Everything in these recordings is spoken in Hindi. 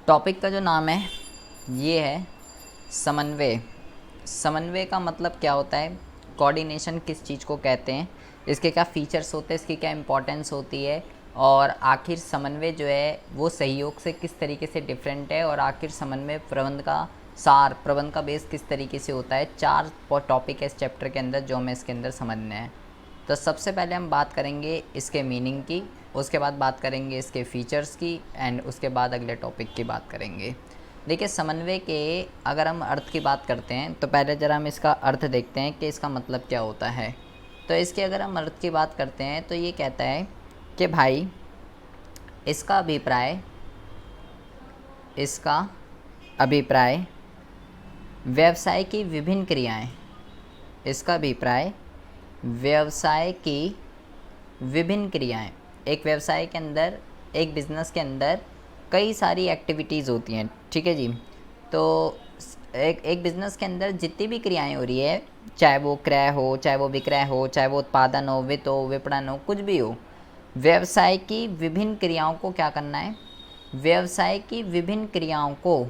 टॉपिक का जो नाम है ये है समन्वय। समन्वय का मतलब क्या होता है, कोऑर्डिनेशन किस चीज़ को कहते हैं, इसके क्या फीचर्स होते हैं, इसकी क्या इंपॉर्टेंस होती है, और आखिर समन्वय जो है वो सहयोग से किस तरीके से डिफरेंट है, और आखिर समन्वय प्रबंध का सार, प्रबंध का बेस किस तरीके से होता है। 4 टॉपिक है इस चैप्टर के अंदर जो हमें इसके अंदर समझने हैं। तो सबसे पहले हम बात करेंगे इसके मीनिंग की, उसके बाद बात करेंगे इसके फीचर्स की, एंड उसके बाद अगले टॉपिक की बात करेंगे। देखिए, समन्वय के अगर हम अर्थ की बात करते हैं तो पहले ज़रा हम इसका अर्थ देखते हैं कि इसका मतलब क्या होता है। तो इसके अगर हम अर्थ की बात करते हैं तो ये कहता है कि भाई इसका अभिप्राय व्यवसाय की विभिन्न क्रियाएं, इसका अभिप्राय व्यवसाय की विभिन्न क्रियाएं। एक व्यवसाय के अंदर, एक बिज़नेस के अंदर कई सारी एक्टिविटीज़ होती हैं, ठीक है जी। तो एक बिज़नेस के अंदर जितनी भी क्रियाएं हो रही है, चाहे वो क्रय हो, चाहे वो विक्रय हो, चाहे वो उत्पादन हो, वित्त हो, विपणन हो, कुछ भी हो, व्यवसाय की विभिन्न क्रियाओं को क्या करना है, व्यवसाय की विभिन्न क्रियाओं को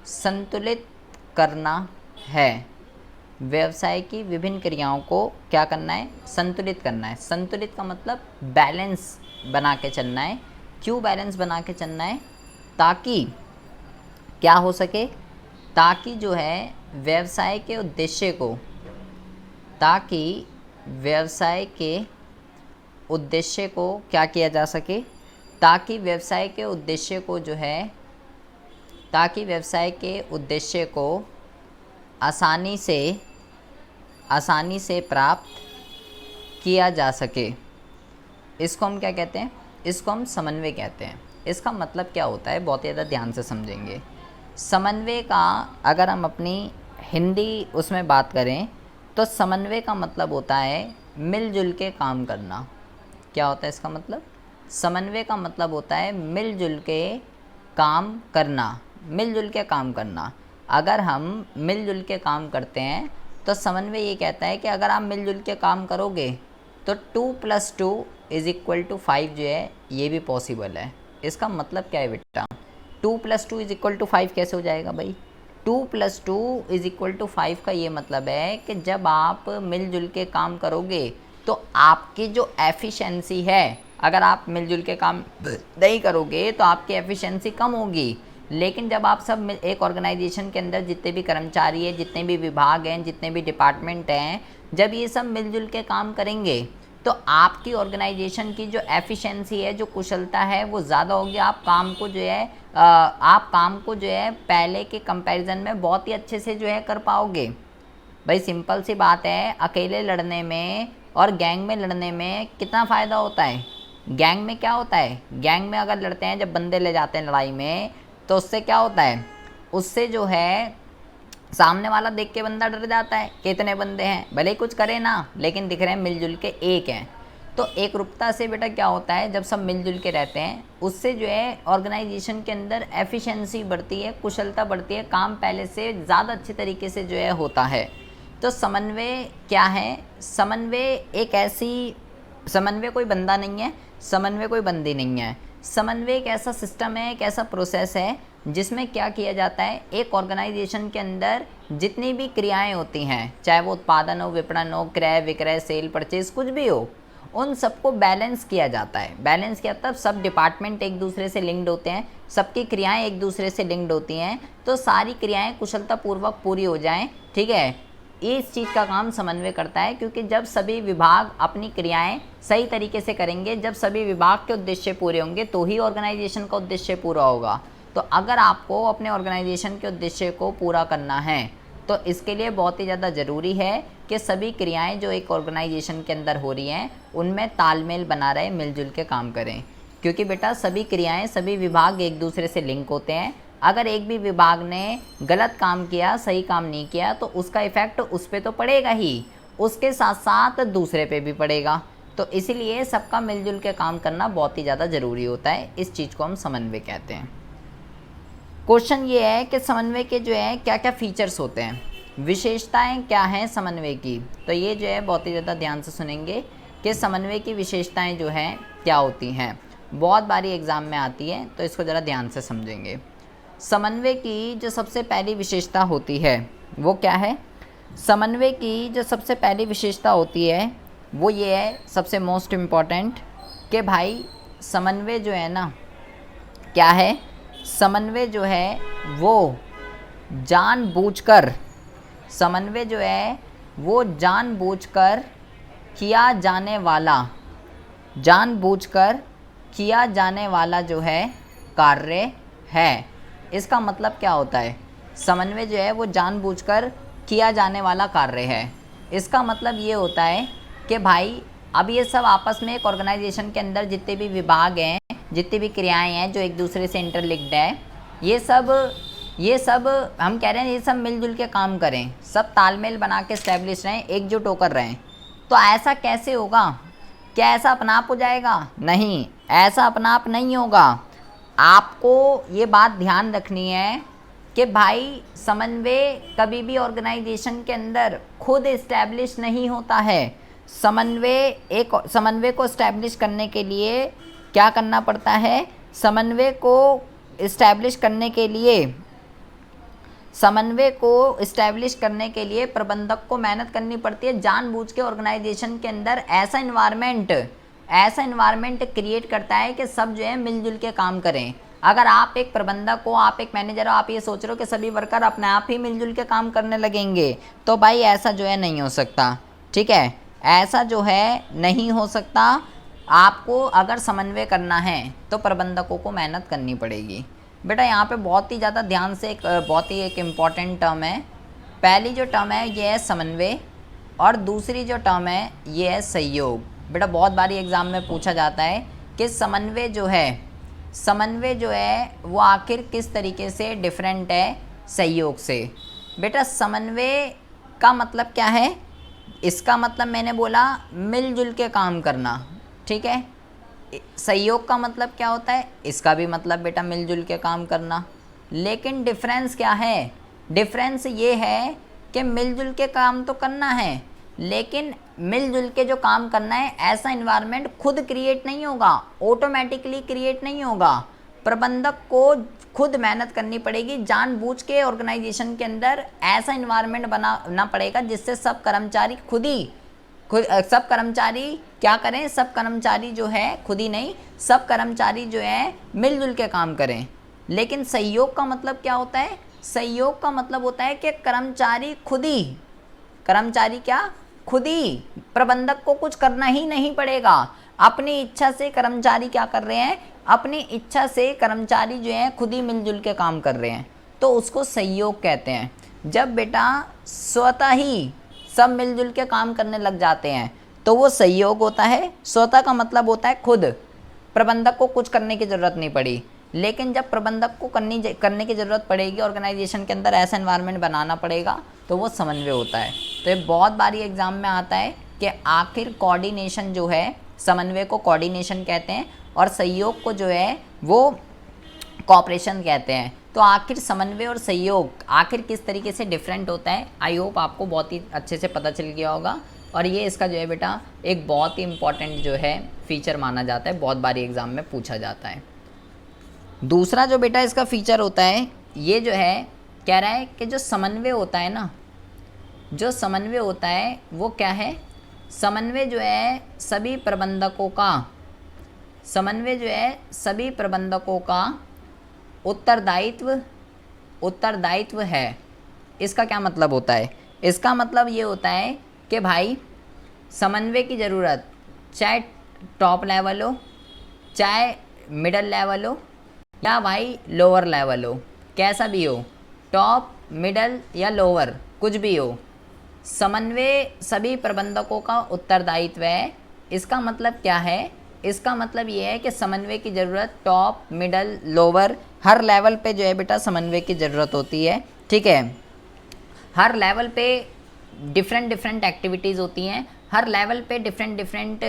संतुलित करना है। व्यवसाय की विभिन्न क्रियाओं को क्या करना है, संतुलित करना है। संतुलित का मतलब बैलेंस बना के चलना है। क्यों बैलेंस बना के चलना है? ताकि क्या हो सके, ताकि जो है व्यवसाय के उद्देश्य को, ताकि व्यवसाय के उद्देश्य को क्या किया जा सके, ताकि व्यवसाय के उद्देश्य को जो है, ताकि व्यवसाय के उद्देश्य को आसानी से प्राप्त किया जा सके। इसको हम क्या कहते हैं? इसको हम समन्वय कहते हैं। इसका मतलब क्या होता है, बहुत ज़्यादा ध्यान से समझेंगे। समन्वय का अगर हम अपनी हिंदी उसमें बात करें तो समन्वय का मतलब होता है मिलजुल के काम करना। क्या होता है इसका मतलब? समन्वय का मतलब होता है मिलजुल के काम करना, मिलजुल के काम करना। अगर हम मिलजुल के काम करते हैं तो समन्वय ये कहता है कि अगर आप मिलजुल के काम करोगे तो 2+2 = 5 जो है ये भी पॉसिबल है। इसका मतलब क्या है बेटा? 2+2 = 5 कैसे हो जाएगा भाई? 2+2 = 5 का ये मतलब है कि जब आप मिलजुल के काम करोगे तो आपकी जो एफिशिएंसी है, अगर आप मिलजुल के काम नहीं करोगे तो आपकी एफिशिएंसी कम होगी। लेकिन जब आप सब एक ऑर्गेनाइजेशन के अंदर जितने भी कर्मचारी हैं, जितने भी विभाग हैं, जितने भी डिपार्टमेंट हैं, जब ये सब मिलजुल के काम करेंगे तो आपकी ऑर्गेनाइजेशन की जो एफिशिएंसी है, जो कुशलता है, वो ज़्यादा होगी। आप काम को जो है पहले के कंपैरिजन में बहुत ही अच्छे से जो है कर पाओगे। भाई सिंपल सी बात है, अकेले लड़ने में और गैंग में लड़ने में कितना फ़ायदा होता है? गैंग में क्या होता है, गैंग में अगर लड़ते हैं, जब बंदे ले जाते हैं लड़ाई में, तो उससे क्या होता है, उससे जो है सामने वाला देख के बंदा डर जाता है कि इतने बंदे हैं, भले ही कुछ करे ना, लेकिन दिख रहे हैं मिलजुल के एक हैं। तो एक रूपता से बेटा क्या होता है, जब सब मिलजुल के रहते हैं, उससे जो है ऑर्गेनाइजेशन के अंदर एफिशिएंसी बढ़ती है, कुशलता बढ़ती है, काम पहले से ज़्यादा अच्छे तरीके से जो है होता है। तो समन्वय क्या है? समन्वय कोई बंदा नहीं है, समन्वय कोई बंदी नहीं है। समन्वय एक ऐसा सिस्टम है, एक ऐसा प्रोसेस है जिसमें क्या किया जाता है, एक ऑर्गेनाइजेशन के अंदर जितनी भी क्रियाएं होती हैं, चाहे वो उत्पादन हो, विपणन हो, क्रय विक्रय, सेल परचेज, कुछ भी हो, उन सबको बैलेंस किया जाता है। बैलेंस किया तब सब डिपार्टमेंट एक दूसरे से लिंक्ड होते हैं, सबकी क्रियाएं एक दूसरे से लिंक्ड होती हैं, तो सारी क्रियाएं कुशलतापूर्वक पूरी हो जाएं, ठीक है। इस चीज़ का काम समन्वय करता है, क्योंकि जब सभी विभाग अपनी क्रियाएं सही तरीके से करेंगे, जब सभी विभाग के उद्देश्य पूरे होंगे, तो ही ऑर्गेनाइजेशन का उद्देश्य पूरा होगा। तो अगर आपको अपने ऑर्गेनाइजेशन के उद्देश्य को पूरा करना है तो इसके लिए बहुत ही ज़्यादा ज़रूरी है कि सभी क्रियाएं जो एक ऑर्गेनाइजेशन के अंदर हो रही हैं उनमें तालमेल बना रहे, मिलजुल के काम करें। क्योंकि बेटा सभी क्रियाएं, सभी विभाग एक दूसरे से लिंक होते हैं। अगर एक भी विभाग ने गलत काम किया, सही काम नहीं किया, तो उसका इफ़ेक्ट उस पर तो पड़ेगा ही, उसके साथ साथ दूसरे पे भी पड़ेगा। तो इसीलिए सबका मिलजुल के काम करना बहुत ही ज़्यादा ज़रूरी होता है। इस चीज़ को हम समन्वय कहते हैं। क्वेश्चन ये है कि समन्वय के जो है क्या क्या फीचर्स होते हैं, विशेषताएं क्या हैं समन्वय की। तो ये जो है बहुत ही ज़्यादा ध्यान से सुनेंगे कि समन्वय की विशेषताएं जो हैं क्या होती हैं। बहुत बारी एग्ज़ाम में आती है, तो इसको ज़रा ध्यान से समझेंगे। समन्वय की जो सबसे पहली विशेषता होती है वो क्या है? समन्वय की जो सबसे पहली विशेषता होती है वो ये है, सबसे मोस्ट इम्पॉर्टेंट, कि भाई समन्वय जो है ना, क्या है? समन्वय जो है वो जानबूझकर, समन्वय जो है वो जानबूझकर किया जाने वाला, जानबूझकर किया जाने वाला जो है कार्य है। इसका मतलब क्या होता है? समन्वय जो है वो जानबूझकर किया जाने वाला कार्य है। इसका मतलब ये होता है कि भाई अब ये सब आपस में एक ऑर्गेनाइजेशन के अंदर जितने भी विभाग हैं, जितनी भी क्रियाएं हैं जो एक दूसरे से इंटरलिंक्ड है, ये सब हम कह रहे हैं ये सब मिलजुल के काम करें, सब तालमेल बना के स्टैब्लिश रहें, एकजुट होकर रहें। तो ऐसा कैसे होगा? क्या ऐसा अपना आप हो जाएगा? नहीं, ऐसा अपना आप नहीं होगा। आपको ये बात ध्यान रखनी है कि भाई समन्वय कभी भी ऑर्गेनाइजेशन के अंदर खुद इस्टेब्लिश नहीं होता है। समन्वय को इस्टेब्लिश करने के लिए क्या करना पड़ता है? समन्वय को इस्टेब्लिश करने के लिए प्रबंधक को मेहनत करनी पड़ती है, जानबूझ के ऑर्गेनाइजेशन के अंदर ऐसा इन्वायरमेंट क्रिएट करता है कि सब जो है मिलजुल के काम करें। अगर आप एक प्रबंधक हो, आप एक मैनेजर हो, आप ये सोच रहे हो कि सभी वर्कर अपने आप ही मिलजुल के काम करने लगेंगे, तो भाई ऐसा जो है नहीं हो सकता। ठीक है, ऐसा जो है नहीं हो सकता। आपको अगर समन्वय करना है तो प्रबंधकों को मेहनत करनी पड़ेगी। बेटा यहाँ पे बहुत ही ज़्यादा ध्यान से बहुत ही एक इम्पॉर्टेंट टर्म है। पहली जो टर्म है ये है समन्वय, और दूसरी जो टर्म है ये है सहयोग। बेटा बहुत बारी एग्ज़ाम में पूछा जाता है कि समन्वय जो है वो आखिर किस तरीके से डिफरेंट है सहयोग से। बेटा समन्वय का मतलब क्या है? इसका मतलब मैंने बोला मिलजुल के काम करना। ठीक है, सहयोग का मतलब क्या होता है? इसका भी मतलब बेटा मिलजुल के काम करना। लेकिन डिफरेंस क्या है? डिफरेंस ये है कि मिलजुल के काम तो करना है, लेकिन मिलजुल के जो काम करना है ऐसा इन्वायरमेंट खुद क्रिएट नहीं होगा, ऑटोमेटिकली क्रिएट नहीं होगा। प्रबंधक को खुद मेहनत करनी पड़ेगी, जानबूझ के ऑर्गेनाइजेशन के अंदर ऐसा इन्वायरमेंट बनाना पड़ेगा जिससे सब कर्मचारी सब कर्मचारी क्या करें? सब कर्मचारी जो है खुद ही नहीं, सब कर्मचारी जो है मिलजुल के काम करें। लेकिन सहयोग का मतलब क्या होता है? सहयोग का मतलब होता है कि कर्मचारी खुद ही, प्रबंधक को कुछ करना ही नहीं पड़ेगा। अपनी इच्छा से कर्मचारी क्या कर रहे हैं? अपनी इच्छा से कर्मचारी जो है खुद ही मिलजुल के काम कर रहे हैं, तो उसको सहयोग कहते हैं। जब बेटा स्वतः ही सब मिलजुल के काम करने लग जाते हैं तो वो सहयोग होता है। स्वतः का मतलब होता है खुद, प्रबंधक को कुछ करने की ज़रूरत नहीं पड़ी। लेकिन जब प्रबंधक को करने की ज़रूरत पड़ेगी, ऑर्गेनाइजेशन के अंदर ऐसा एनवायरनमेंट बनाना पड़ेगा, तो वो समन्वय होता है। तो ये बहुत बारी एग्जाम में आता है कि आखिर कोऑर्डिनेशन जो है, समन्वय को कोऑर्डिनेशन कहते हैं और सहयोग को जो है वो कोऑपरेशन कहते हैं। तो आखिर समन्वय और सहयोग आखिर किस तरीके से डिफरेंट होता है, आई होप आपको बहुत ही अच्छे से पता चल गया होगा। और ये इसका जो है बेटा एक बहुत ही इम्पॉर्टेंट जो है फीचर माना जाता है, बहुत बारी एग्ज़ाम में पूछा जाता है। दूसरा जो बेटा इसका फीचर होता है, ये जो है कह रहा है कि जो समन्वय होता है ना, जो समन्वय होता है वो क्या है? समन्वय जो है सभी प्रबंधकों का उत्तरदायित्व है। इसका क्या मतलब होता है? इसका मतलब ये होता है कि भाई समन्वय की ज़रूरत चाहे टॉप लेवल हो, चाहे मिडल लेवल हो, या भाई लोअर लेवल हो, कैसा भी हो, टॉप, मिडल या लोअर, कुछ भी हो, समन्वय सभी प्रबंधकों का उत्तरदायित्व है। इसका मतलब क्या है? इसका मतलब ये है कि समन्वय की ज़रूरत टॉप, मिडल, लोअर, हर लेवल पे जो है बेटा समन्वय की ज़रूरत होती है। ठीक है, हर लेवल पे डिफरेंट एक्टिविटीज़ होती हैं, हर लेवल पे डिफरेंट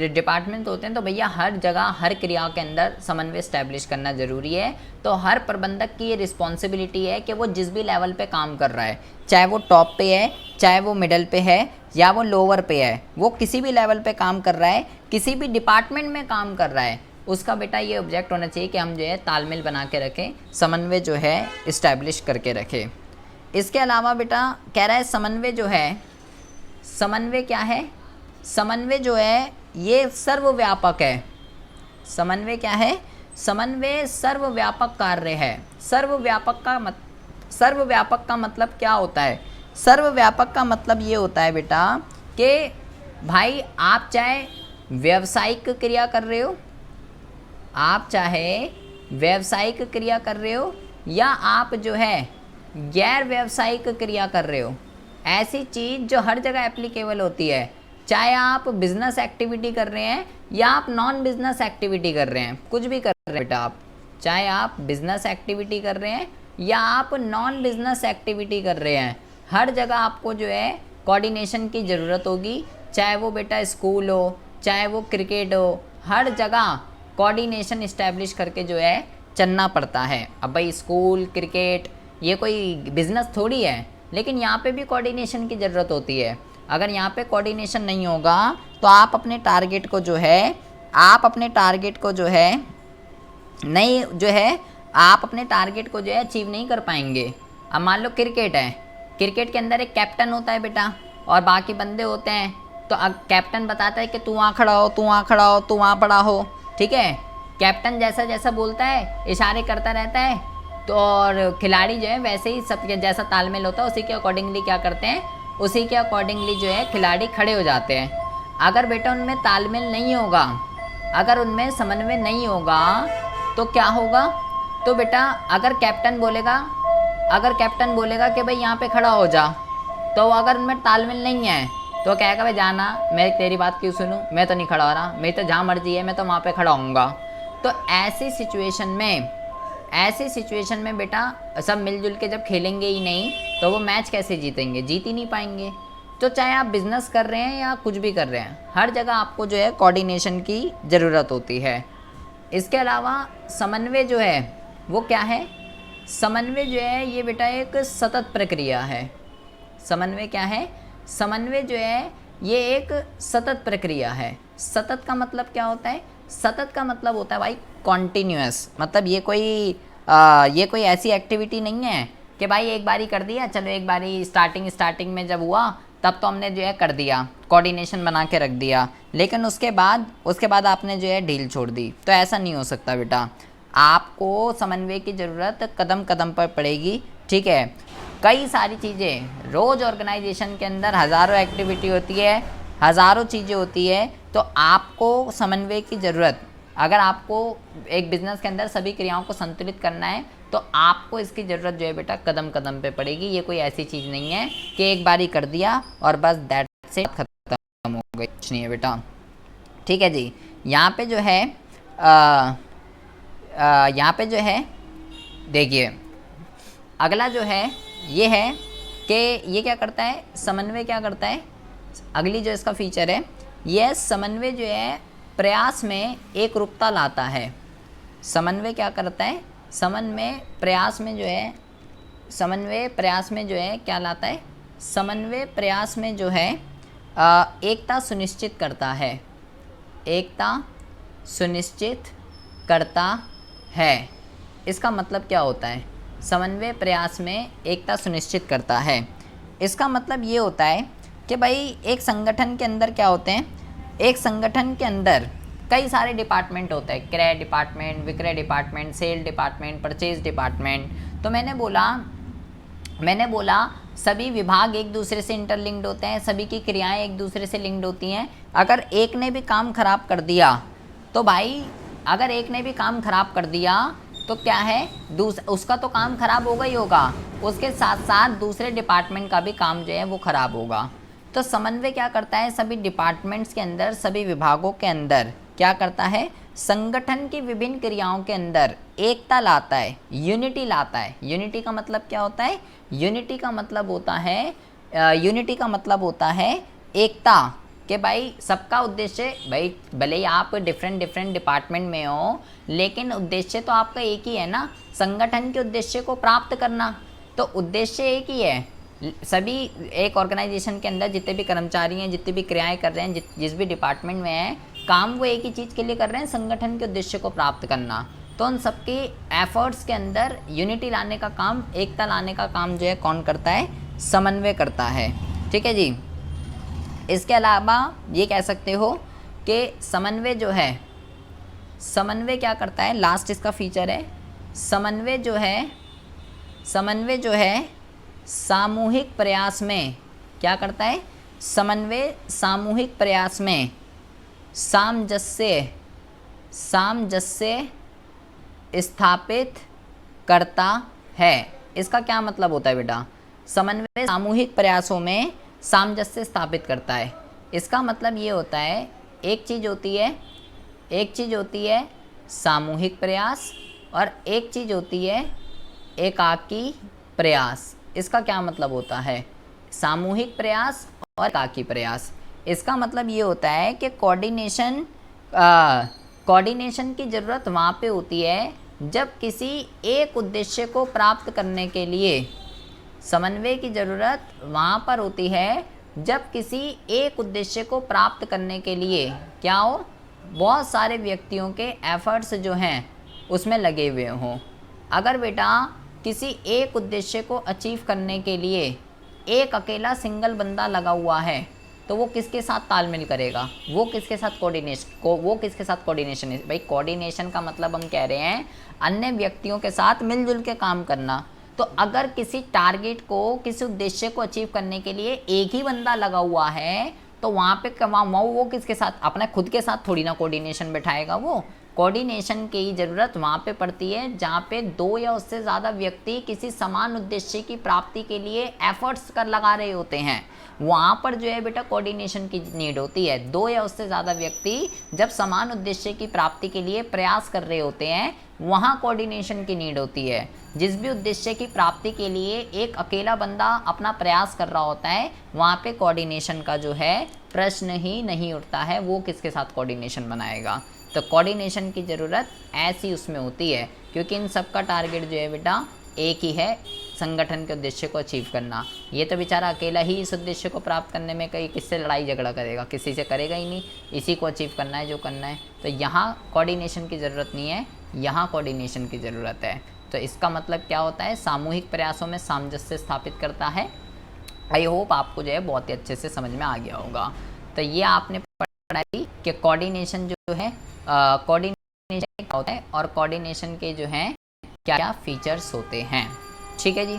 डिपार्टमेंट होते हैं। तो भैया हर जगह हर क्रिया के अंदर समन्वय इस्टेब्लिश करना ज़रूरी है। तो हर प्रबंधक की ये रिस्पॉन्सिबिलिटी है कि वो जिस भी लेवल पे काम कर रहा है, चाहे वो टॉप पे है, चाहे वो मिडल पे है, या वो लोअर पे है, वो किसी भी लेवल पे काम कर रहा है, किसी भी डिपार्टमेंट में काम कर रहा है, उसका बेटा ये ऑब्जेक्ट होना चाहिए कि हम जो है तालमेल बना के रखें, समन्वय जो है इस्टेब्लिश करके रखें। इसके अलावा बेटा कह रहा है समन्वय जो है, समन्वय क्या है, समन्वय जो है ये सर्वव्यापक है। समन्वय क्या है, समन्वय सर्वव्यापक कार्य है। सर्वव्यापक का मतलब क्या होता है, सर्वव्यापक का मतलब ये होता है बेटा कि भाई आप चाहे व्यावसायिक क्रिया कर रहे हो, आप चाहे व्यावसायिक क्रिया कर रहे हो या आप जो है गैर व्यावसायिक क्रिया कर रहे हो, ऐसी चीज़ जो हर जगह एप्लीकेबल होती है, चाहे आप बिजनेस एक्टिविटी कर रहे हैं या आप नॉन बिजनेस एक्टिविटी कर रहे हैं, कुछ भी कर रहे हैं बेटा आप, चाहे आप बिजनेस एक्टिविटी कर रहे हैं या आप नॉन बिजनेस एक्टिविटी कर रहे हैं, हर जगह आपको जो है कोऑर्डिनेशन की ज़रूरत होगी। चाहे वो बेटा स्कूल हो, चाहे वो क्रिकेट हो, हर जगह कोऑर्डिनेशन इस्टेब्लिश करके जो है चलना पड़ता है। अब भाई स्कूल क्रिकेट ये कोई बिजनेस थोड़ी है, लेकिन यहाँ पे भी कोऑर्डिनेशन की ज़रूरत होती है। अगर यहाँ पे कोऑर्डिनेशन नहीं होगा तो आप अपने टारगेट को जो है, आप अपने टारगेट को जो है नहीं जो है आप अपने टारगेट को जो है अचीव नहीं कर पाएंगे। अब मान लो क्रिकेट है, क्रिकेट के अंदर एक कैप्टन होता है बेटा और बाकी बंदे होते हैं, तो अब कैप्टन बताता है कि तू वहाँ खड़ा हो, तू वहाँ खड़ा हो, तू वहाँ पड़ा हो, ठीक है। कैप्टन जैसा जैसा बोलता है इशारे करता रहता है, तो और खिलाड़ी जो है वैसे ही सब जैसा तालमेल होता है उसी के अकॉर्डिंगली क्या करते हैं, उसी के अकॉर्डिंगली जो है खिलाड़ी खड़े हो जाते हैं। अगर बेटा उनमें तालमेल नहीं होगा, अगर उनमें समन्वय नहीं होगा तो क्या होगा, तो बेटा अगर कैप्टन बोलेगा कि भाई यहाँ पे खड़ा हो जा, तो अगर उनमें तालमेल नहीं है तो कहेगा भाई जाना, मैं तेरी बात क्यों सुनूं, मैं तो नहीं खड़ा हो रहा, मेरी तो जहाँ मर्जी है मैं तो वहाँ पे खड़ा होऊंगा। तो ऐसी सिचुएशन में बेटा सब मिलजुल के जब खेलेंगे ही नहीं तो वो मैच कैसे जीतेंगे, जीत ही नहीं पाएंगे। तो चाहे आप बिज़नेस कर रहे हैं या कुछ भी कर रहे हैं, हर जगह आपको जो है कोऑर्डिनेशन की ज़रूरत होती है। इसके अलावा समन्वय जो है वो क्या है, समन्वय जो है ये बेटा एक सतत प्रक्रिया है। समन्वय क्या है, समन्वय जो है ये एक सतत प्रक्रिया है। सतत का मतलब क्या होता है, सतत का मतलब होता है भाई कॉन्टीन्यूअस। मतलब ये कोई ऐसी एक्टिविटी नहीं है कि भाई एक बारी कर दिया, चलो एक बारी स्टार्टिंग में जब हुआ तब तो हमने जो है कर दिया, कोऑर्डिनेशन बना के रख दिया, लेकिन उसके बाद आपने जो है ढील छोड़ दी, तो ऐसा नहीं हो सकता बेटा। आपको समन्वय की ज़रूरत कदम कदम पर पड़ेगी, ठीक है। कई सारी चीज़ें रोज़ ऑर्गेनाइजेशन के अंदर हज़ारों एक्टिविटी होती है, हज़ारों चीज़ें होती है, तो आपको समन्वय की ज़रूरत, अगर आपको एक बिज़नेस के अंदर सभी क्रियाओं को संतुलित करना है तो आपको इसकी ज़रूरत जो है बेटा कदम कदम पे पड़ेगी। ये कोई ऐसी चीज़ नहीं है कि एक बारी कर दिया और बस दैट से ख़त्म हो गई, कुछ नहीं है बेटा, ठीक है जी। यहाँ पे जो है देखिए अगला जो है ये है कि ये क्या करता है, समन्वय क्या करता है, अगली जो इसका फीचर है ये समन्वय जो है प्रयास में एक रूपता लाता है। समन्वय क्या करता है, समन्वय प्रयास में जो है क्या लाता है, समन्वय प्रयास में जो है एकता सुनिश्चित करता है, एकता सुनिश्चित करता है। इसका मतलब क्या होता है, समन्वय प्रयास में एकता सुनिश्चित करता है। इसका मतलब ये होता है कि भाई एक संगठन के अंदर क्या होते हैं, एक संगठन के अंदर कई सारे डिपार्टमेंट होते हैं, क्रय डिपार्टमेंट, विक्रय department, sale department, purchase department. तो मैंने बोला सभी विभाग एक दूसरे से इंटरलिंक्ड होते हैं, सभी की क्रियाएं एक दूसरे से लिंक्ड होती हैं। अगर एक ने भी काम खराब कर दिया तो भाई, अगर एक ने भी काम खराब कर दिया तो क्या है, उसका तो काम खराब होगा ही होगा, उसके साथ साथ दूसरे डिपार्टमेंट का भी काम जो है वो खराब होगा। तो समन्वय क्या करता है, सभी डिपार्टमेंट्स के अंदर, सभी विभागों के अंदर क्या करता है, संगठन की विभिन्न क्रियाओं के अंदर एकता लाता है, यूनिटी लाता है। यूनिटी का मतलब क्या होता है, यूनिटी का मतलब होता है एकता, कि भाई सबका उद्देश्य, भाई भले ही आप डिफरेंट डिपार्टमेंट में हो लेकिन उद्देश्य तो आपका एक ही है ना, संगठन के उद्देश्य को प्राप्त करना। तो उद्देश्य एक ही है। सभी एक ऑर्गेनाइजेशन के अंदर जितने भी कर्मचारी हैं, जितनी भी क्रियाएं कर रहे हैं, जिस भी डिपार्टमेंट में हैं, काम वो एक ही चीज़ के लिए कर रहे हैं, संगठन के उद्देश्य को प्राप्त करना। तो उन सबके एफर्ट्स के अंदर यूनिटी लाने का काम, एकता लाने का काम जो है कौन करता है? समन्वय करता है। ठीक है जी। इसके अलावा ये कह सकते हो कि समन्वय जो है, समन्वय क्या करता है? लास्ट इसका फीचर है समन्वय जो है, समन्वय जो है सामूहिक प्रयास में क्या करता है? समन्वय सामूहिक प्रयास में सामंजस्य स्थापित करता है। इसका क्या मतलब होता है बेटा? समन्वय सामूहिक प्रयासों में सामंजस्य स्थापित करता है। इसका मतलब ये होता है, एक चीज़ होती है सामूहिक प्रयास और एक चीज़ होती है एकाकी प्रयास। इसका क्या मतलब होता है? सामूहिक प्रयास और एकाकी प्रयास। इसका मतलब ये होता है कि कोऑर्डिनेशन की ज़रूरत वहाँ पे होती है जब किसी एक उद्देश्य को प्राप्त करने के लिए, समन्वय की ज़रूरत वहाँ पर होती है जब किसी एक उद्देश्य को प्राप्त करने के लिए क्या हो? बहुत सारे व्यक्तियों के एफर्ट्स जो हैं उसमें लगे हुए हों। अगर बेटा किसी एक उद्देश्य को अचीव करने के लिए एक अकेला सिंगल बंदा लगा हुआ है तो वो किसके साथ तालमेल करेगा? वो किसके साथ कोऑर्डिनेशन है? भाई कोऑर्डिनेशन का मतलब हम कह रहे हैं अन्य व्यक्तियों के साथ मिलजुल के काम करना। तो अगर किसी टारगेट को, किसी उद्देश्य को अचीव करने के लिए एक ही बंदा लगा हुआ है तो वहाँ पे वो किसके साथ? अपने खुद के साथ थोड़ी ना कोऑर्डिनेशन बैठाएगा। वो कोऑर्डिनेशन की ज़रूरत वहाँ पे पड़ती है जहाँ पे दो या उससे ज़्यादा व्यक्ति किसी समान उद्देश्य की प्राप्ति के लिए एफर्ट्स कर लगा रहे होते हैं। वहाँ पर जो है बेटा कोऑर्डिनेशन की नीड होती है। दो या उससे ज़्यादा व्यक्ति जब समान उद्देश्य की प्राप्ति के लिए प्रयास कर रहे होते हैं वहाँ कोऑर्डिनेशन की नीड होती है। जिस भी उद्देश्य की प्राप्ति के लिए एक अकेला बंदा अपना प्रयास कर रहा होता है वहाँ पे कोऑर्डिनेशन का जो है प्रश्न ही नहीं उठता है। वो किसके साथ कोऑर्डिनेशन बनाएगा? तो कोऑर्डिनेशन की ज़रूरत ऐसी उसमें होती है क्योंकि इन सब का टारगेट जो है बेटा एक ही है, संगठन के उद्देश्य को अचीव करना। ये तो बेचारा अकेला ही इस उद्देश्य को प्राप्त करने में कहीं किससे लड़ाई झगड़ा करेगा? किसी से करेगा ही नहीं। इसी को अचीव करना है जो करना है। तो यहाँ कोऑर्डिनेशन की ज़रूरत नहीं है, यहाँ कोऑर्डिनेशन की ज़रूरत है। तो इसका मतलब क्या होता है? सामूहिक प्रयासों में सामंजस्य स्थापित करता है। आई होप आपको जो है बहुत ही अच्छे से समझ में आ गया होगा। तो ये आपने पढ़ाई कि कोऑर्डिनेशन जो है कोऑर्डिनेशन क्या होता है और कोऑर्डिनेशन के जो हैं क्या क्या फीचर्स होते हैं। ठीक है जी।